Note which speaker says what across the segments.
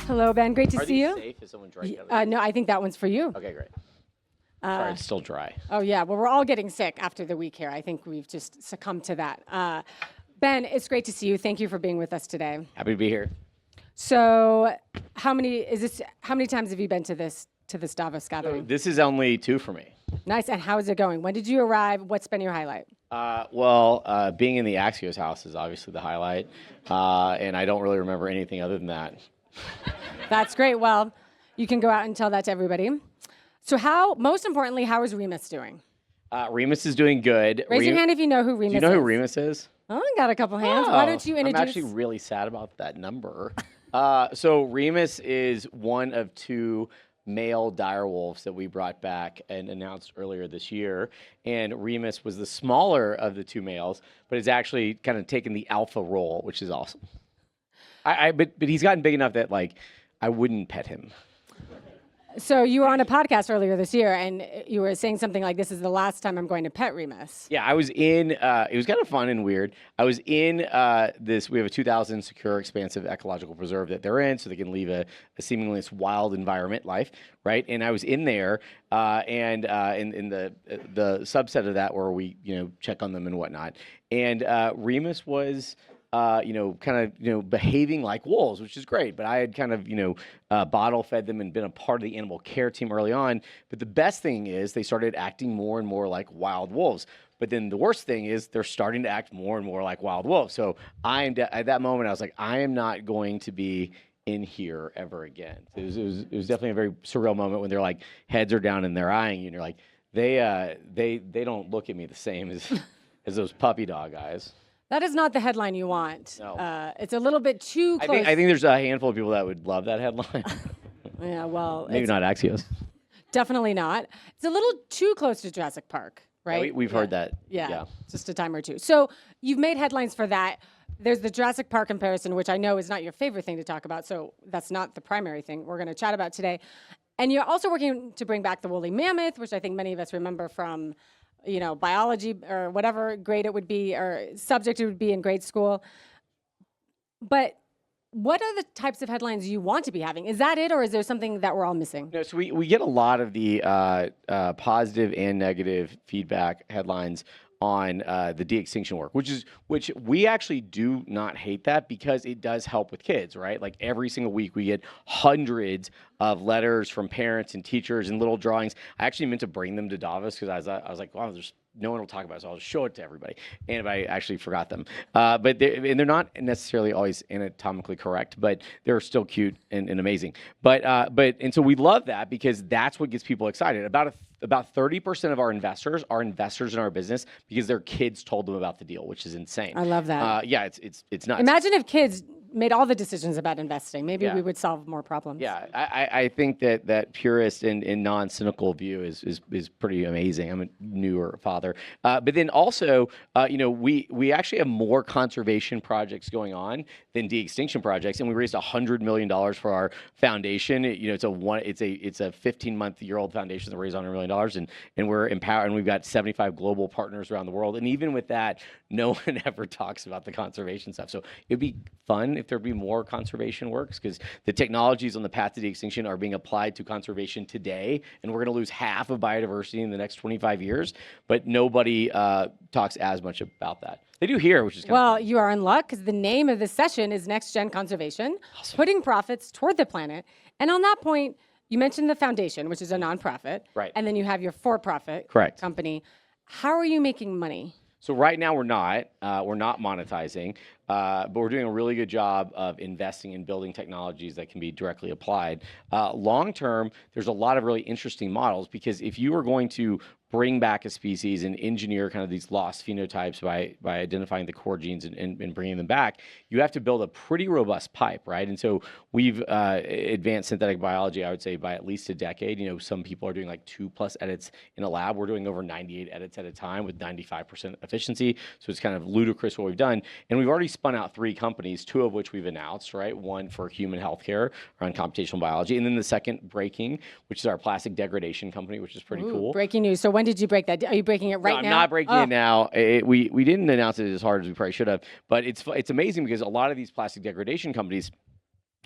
Speaker 1: Hello, Ben. Great to see you.
Speaker 2: Are these safe? Is someone drank out of
Speaker 1: No, I think that one's for you.
Speaker 2: Okay, great. Sorry, it's still dry.
Speaker 1: Oh, yeah. Well, we're all getting sick after the week here. I think we've just succumbed to that. Ben, it's great to see you. Thank you for being with us today.
Speaker 2: Happy to be here.
Speaker 1: So, how many times have you been to this Davos gathering?
Speaker 2: This is only 2 for me.
Speaker 1: Nice. And how is it going? When did you arrive? What's been your highlight?
Speaker 2: Being in the Axios House is obviously the highlight, and I don't really remember anything other than that.
Speaker 1: That's great. Well, you can go out and tell that to everybody. So most importantly, how is Remus doing?
Speaker 2: Remus is doing good.
Speaker 1: Raise your hand if you know who Remus is.
Speaker 2: Do you know who Remus is?
Speaker 1: Oh, I got a couple hands. Why don't you introduce?
Speaker 2: I'm actually really sad about that number. So Remus is one of 2 male direwolves that we brought back and announced earlier this year. And Remus was the smaller of the 2 males, but has actually kind of taken the alpha role, which is awesome. But he's gotten big enough that I wouldn't pet him.
Speaker 1: So you were on a podcast earlier this year, and you were saying something like, "This is the last time I'm going to pet Remus."
Speaker 2: Yeah, I was in. It was kind of fun and weird. I was in this. We have a 2,000 secure, expansive ecological preserve that they're in, so they can leave a seemingly wild environment life, right? And I was in there, and in the subset of that where we check on them and whatnot. And Remus was. Behaving like wolves, which is great. But I had kind of, bottle fed them and been a part of the animal care team early on. But the best thing is they started acting more and more like wild wolves. But then the worst thing is they're starting to act more and more like wild wolves. So at that moment, I was like, I am not going to be in here ever again. So it was definitely a very surreal moment when they're like heads are down and they're eyeing you, and you're like, they don't look at me the same as those puppy dog eyes.
Speaker 1: That is not the headline you want.
Speaker 2: No.
Speaker 1: It's a little bit too close.
Speaker 2: I think there's a handful of people that would love that headline.
Speaker 1: Yeah, well,
Speaker 2: maybe not Axios.
Speaker 1: Definitely not. It's a little too close to Jurassic Park, right?
Speaker 2: Yeah, we've heard that.
Speaker 1: Yeah, just a time or two. So you've made headlines for that. There's the Jurassic Park comparison, which I know is not your favorite thing to talk about. So that's not the primary thing we're going to chat about today. And you're also working to bring back the woolly mammoth, which I think many of us remember from biology or whatever grade it would be or subject it would be in grade school. But what are the types of headlines you want to be having? Is that it, or is there something that we're all missing?
Speaker 2: No, so we get a lot of the positive and negative feedback headlines on the de-extinction work, which we actually do not hate that because it does help with kids, right? Like every single week we get hundreds of letters from parents and teachers and little drawings. I actually meant to bring them to Davos because I was like, wow, there's no one will talk about it, so I'll just show it to everybody. And I actually forgot them. But they're not necessarily always anatomically correct, but they're still cute and amazing. And so we love that because that's what gets people excited. About 30% of our investors are investors in our business because their kids told them about the deal, which is insane.
Speaker 1: I love that.
Speaker 2: Yeah, it's nuts. Imagine
Speaker 1: if kids made all the decisions about investing. Maybe we would solve more problems.
Speaker 2: Yeah, I think that purist and non-cynical view is pretty amazing. I'm a newer father. But then also, we actually have more conservation projects going on than de-extinction projects, and we raised $100 million for our foundation. It's a 15-month-year-old foundation that raised $100 million, and we're empowered, and we've got 75 global partners around the world. And even with that, no one ever talks about the conservation stuff. So it'd be fun if there'd be more conservation works because the technologies on the path to de-extinction are being applied to conservation today, and we're going to lose half of biodiversity in the next 25 years. But nobody talks as much about that. They do here, which is kind of fun.
Speaker 1: You are in luck because the name of this session is Next Gen Conservation, awesome. Putting profits toward the planet. And on that point, you mentioned the foundation, which is a nonprofit,
Speaker 2: right?
Speaker 1: And then you have your for-profit company. How are you making money?
Speaker 2: So right now we're not monetizing, but we're doing a really good job of investing in building technologies that can be directly applied. Long term, there's a lot of really interesting models because if you are going to bring back a species and engineer kind of these lost phenotypes by identifying the core genes and bringing them back, you have to build a pretty robust pipe, right? And so we've advanced synthetic biology, I would say, by at least a decade. Some people are doing like 2+ edits in a lab. We're doing over 98 edits at a time with 95% efficiency. So it's kind of ludicrous what we've done. And we've already spun out 3 companies, 2 of which we've announced, right? One for human healthcare around computational biology, and then the second, Breaking, which is our plastic degradation company, which is pretty cool.
Speaker 1: Breaking news. So when did you break that? Are you breaking it right now?
Speaker 2: I'm not breaking it now. We didn't announce it as hard as we probably should have, but it's amazing because a lot of these plastic degradation companies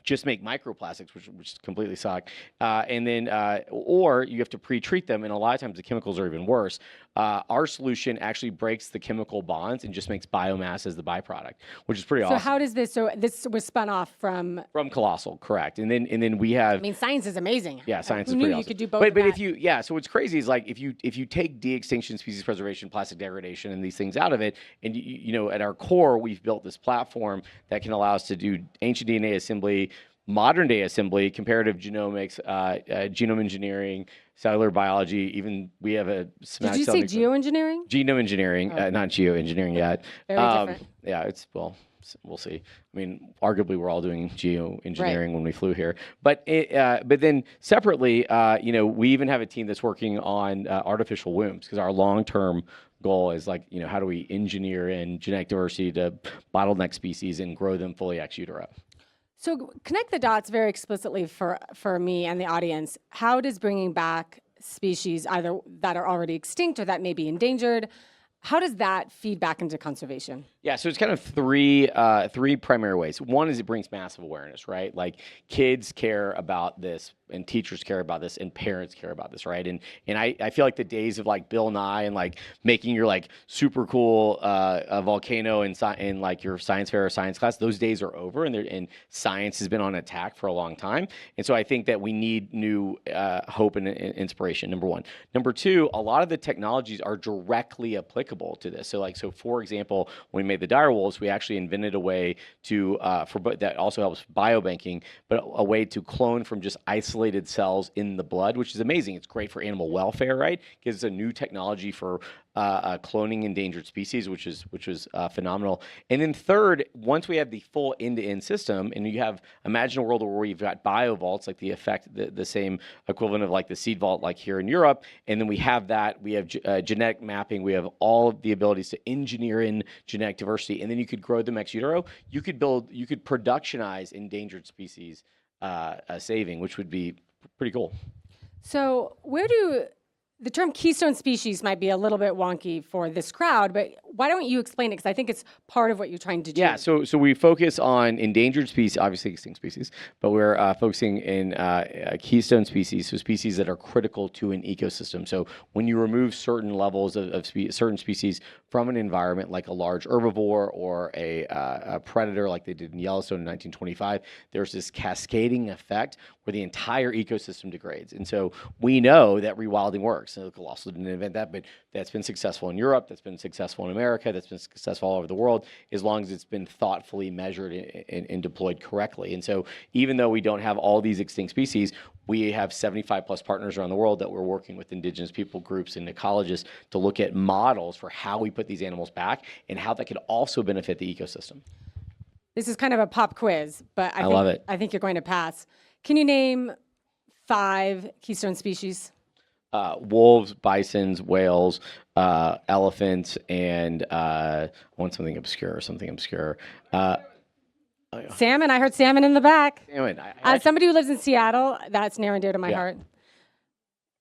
Speaker 2: just make microplastics, which completely suck. And then, or you have to pre-treat them, and a lot of times the chemicals are even worse. Our solution actually breaks the chemical bonds and just makes biomass as the byproduct, which is pretty
Speaker 1: So
Speaker 2: awesome.
Speaker 1: how does this? So this was spun off from.
Speaker 2: From Colossal, correct. And then we have.
Speaker 1: I mean, science is amazing.
Speaker 2: Yeah, science
Speaker 1: Who
Speaker 2: is
Speaker 1: knew
Speaker 2: pretty
Speaker 1: you
Speaker 2: awesome.
Speaker 1: could do both.
Speaker 2: But
Speaker 1: of
Speaker 2: if
Speaker 1: that?
Speaker 2: you so what's crazy is like if you take de-extinction, species preservation, plastic degradation, and these things out of it, and you know, at our core, we've built this platform that can allow us to do ancient DNA assembly, modern day assembly, comparative genomics, genome engineering, cellular biology. Even we have a.
Speaker 1: Did you say geoengineering?
Speaker 2: Genome engineering, not geoengineering yet.
Speaker 1: Very different.
Speaker 2: Yeah, we'll see. I mean, arguably, we're all doing geoengineering when we flew here. But then separately, you know, we even have a team that's working on artificial wombs, because our long-term goal is like, you know, how do we engineer in genetic diversity to bottleneck species and grow them fully ex utero?
Speaker 1: So connect the dots very explicitly for me and the audience. How does bringing back species either that are already extinct or that may be endangered, how does that feed back into conservation?
Speaker 2: Yeah, so it's kind of three primary ways. One is it brings massive awareness, right? Like kids care about this, and teachers care about this, and parents care about this, right? And I feel like the days of like Bill Nye and like making your like super cool volcano in like your science fair or science class, those days are over, and science has been on attack for a long time. And so I think that we need new hope and inspiration. Number one. Number two, a lot of the technologies are directly applicable to this. So for example, when we made the dire wolves, we actually invented a way to that also helps biobanking, but a way to clone from just isolated cells in the blood, which is amazing. It's great for animal welfare, right? Gives us a new technology for cloning endangered species, which is phenomenal. And then third, once we have the full end-to-end system, and imagine a world where we've got biovaults, like the same equivalent of like the seed vault, like here in Europe, and then we have genetic mapping, we have all of the abilities to engineer in genetic diversity, and then you could grow them ex utero. You could productionize endangered species saving, which would be pretty cool.
Speaker 1: So the term keystone species might be a little bit wonky for this crowd, but why don't you explain it? Because I think it's part of what you're trying to do.
Speaker 2: Yeah, so we focus on endangered species, obviously extinct species, but we're focusing in keystone species, so species that are critical to an ecosystem. So when you remove certain levels of certain species from an environment, like a large herbivore or a predator, like they did in Yellowstone in 1925, there's this cascading effect where the entire ecosystem degrades. And so we know that rewilding works. So Colossal didn't invent that, but that's been successful in Europe, that's been successful in America, that's been successful all over the world, as long as it's been thoughtfully measured and deployed correctly. And so even though we don't have all these extinct species, we have 75 plus partners around the world that we're working with indigenous people groups and ecologists to look at models for how we put these animals back and how that could also benefit the ecosystem.
Speaker 1: This is kind of a pop quiz, but I
Speaker 2: love it.
Speaker 1: I think you're going to pass. Can you name 5 keystone species?
Speaker 2: Wolves, bisons, whales, elephants, and I want something obscure.
Speaker 1: Salmon. I heard salmon in the back.
Speaker 2: Salmon.
Speaker 1: As somebody who lives in Seattle, that's near and dear to my heart.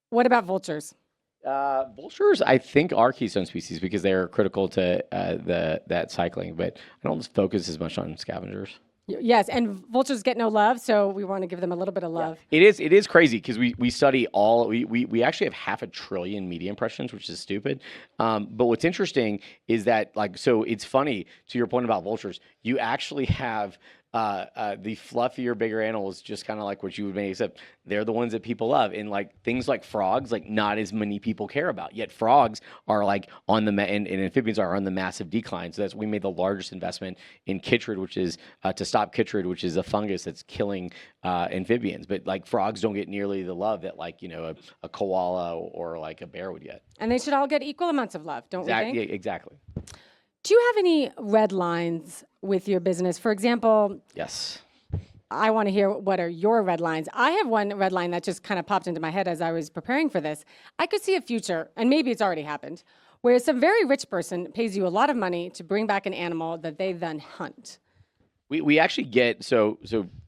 Speaker 1: What about vultures?
Speaker 2: Vultures, I think, are keystone species because they're critical to that cycling, but I don't focus as much on scavengers.
Speaker 1: Yes, and vultures get no love, so we want to give them a little bit of love.
Speaker 2: Yeah. It is crazy because we study we actually have 500 billion media impressions, which is stupid. But what's interesting is that so it's funny, to your point about vultures, you actually have the fluffier, bigger animals, just kind of like what you would make, except they're the ones that people love. And things like frogs, not as many people care about. Yet frogs are on the and amphibians are on the massive decline. So we made the largest investment in chytrid, which is to stop chytrid, which is a fungus that's killing amphibians. But frogs don't get nearly the love that a koala or a bear would get.
Speaker 1: And they should all get equal amounts of love, don't we think?
Speaker 2: Yeah, exactly.
Speaker 1: Do you have any red lines with your business? For example,
Speaker 2: yes.
Speaker 1: I want to hear what are your red lines. I have one red line that just kind of popped into my head as I was preparing for this. I could see a future, and maybe it's already happened, where some very rich person pays you a lot of money to bring back an animal that they then hunt.
Speaker 2: We actually get so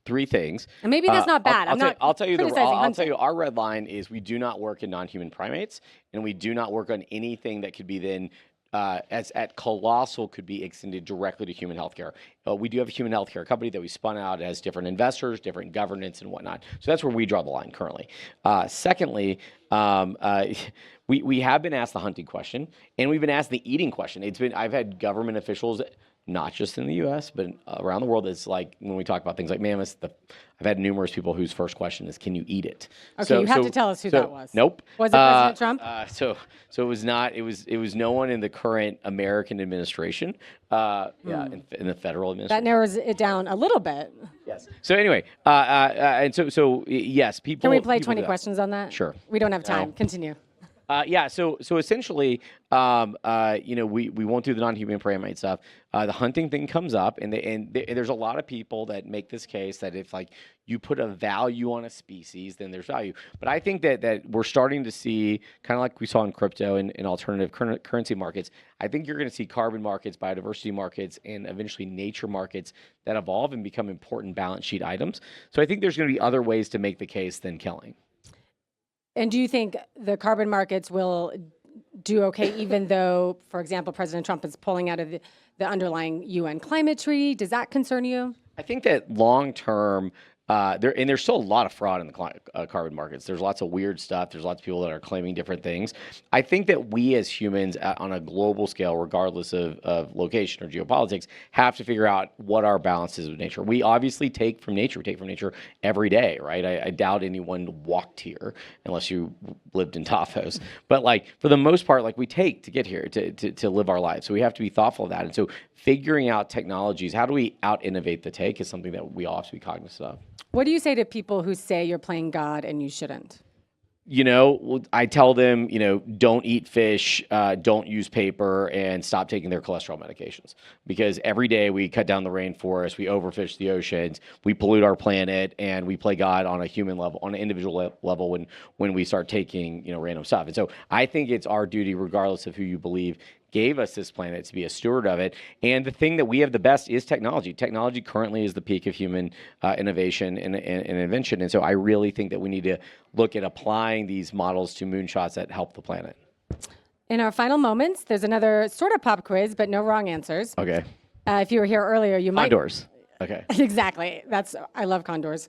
Speaker 2: 3 things.
Speaker 1: And maybe that's not bad.
Speaker 2: I'll tell you our red line is we do not work in non-human primates, and we do not work on anything that could be then as at Colossal could be extended directly to human healthcare. We do have a human healthcare company that we spun out as different investors, different governance, and whatnot. So that's where we draw the line currently. Secondly, we have been asked the hunting question, and we've been asked the eating question. I've had government officials, not just in the U.S., but around the world. It's like when we talk about things like mammoths, I've had numerous people whose first question is, "Can you eat it?"
Speaker 1: Okay, you have to tell us who that was.
Speaker 2: Nope.
Speaker 1: Was it President Trump?
Speaker 2: So it was not. It was no one in the current American administration. In the federal administration.
Speaker 1: That narrows it down a little bit.
Speaker 2: Yes. So anyway, and so yes, people.
Speaker 1: Can we play
Speaker 2: people
Speaker 1: 20
Speaker 2: do that.
Speaker 1: questions on that?
Speaker 2: Sure.
Speaker 1: We don't have time. Continue.
Speaker 2: So essentially, we won't do the non-human primate stuff. The hunting thing comes up, and there's a lot of people that make this case that if like you put a value on a species, then there's value. But I think that we're starting to see, kind of like we saw in crypto and alternative currency markets, I think you're going to see carbon markets, biodiversity markets, and eventually nature markets that evolve and become important balance sheet items. So I think there's going to be other ways to make the case than killing.
Speaker 1: And do you think the carbon markets will do okay, even though, for example, President Trump is pulling out of the underlying UN climate treaty? Does that concern you?
Speaker 2: I think that long term, there's still a lot of fraud in the carbon markets. There's lots of weird stuff. There's lots of people that are claiming different things. I think that we as humans on a global scale, regardless of location or geopolitics, have to figure out what our balance is with nature. We obviously take from nature. We take from nature every day, right? I doubt anyone walked here unless you lived in Davos. But like for the most part, like we take to get here to live our lives. So we have to be thoughtful of that. And so figuring out technologies, how do we out innovate the take, is something that we all have to be cognizant of.
Speaker 1: What do you say to people who say you're playing God and you shouldn't?
Speaker 2: I tell them, don't eat fish, don't use paper, and stop taking their cholesterol medications. Because every day we cut down the rainforest, we overfish the oceans, we pollute our planet, and we play God on a human level, on an individual level when we start taking, random stuff. And so I think it's our duty, regardless of who you believe gave us this planet, to be a steward of it. And the thing that we have the best is technology. Technology currently is the peak of human innovation and invention. And so I really think that we need to look at applying these models to moonshots that help the planet.
Speaker 1: In our final moments, there's another sort of pop quiz, but no wrong answers.
Speaker 2: Okay.
Speaker 1: If you were here earlier, you might...
Speaker 2: Condors. Okay.
Speaker 1: Exactly. I love condors.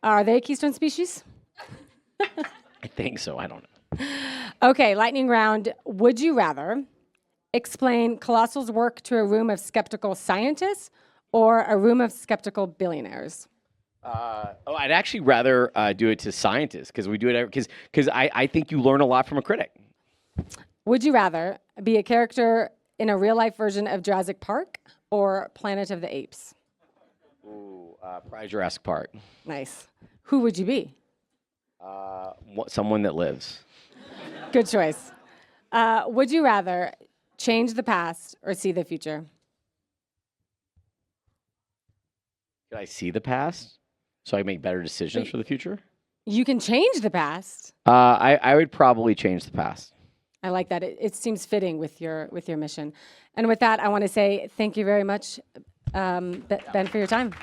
Speaker 1: Are they a keystone species?
Speaker 2: I think so. I don't know.
Speaker 1: Okay, lightning round. Would you rather explain Colossal's work to a room of skeptical scientists or a room of skeptical billionaires?
Speaker 2: I'd actually rather do it to scientists, because we do it because I think you learn a lot from a critic.
Speaker 1: Would you rather be a character in a real-life version of Jurassic Park or Planet of the Apes?
Speaker 2: Ooh, probably Jurassic Park.
Speaker 1: Nice. Who would you be?
Speaker 2: Someone that lives.
Speaker 1: Good choice. Would you rather change the past or see the future?
Speaker 2: Could I see the past so I can make better decisions for the future?
Speaker 1: You can change the past.
Speaker 2: I would probably change the past.
Speaker 1: I like that. It seems fitting with your mission. And with that, I want to say thank you very much, Ben, for your time.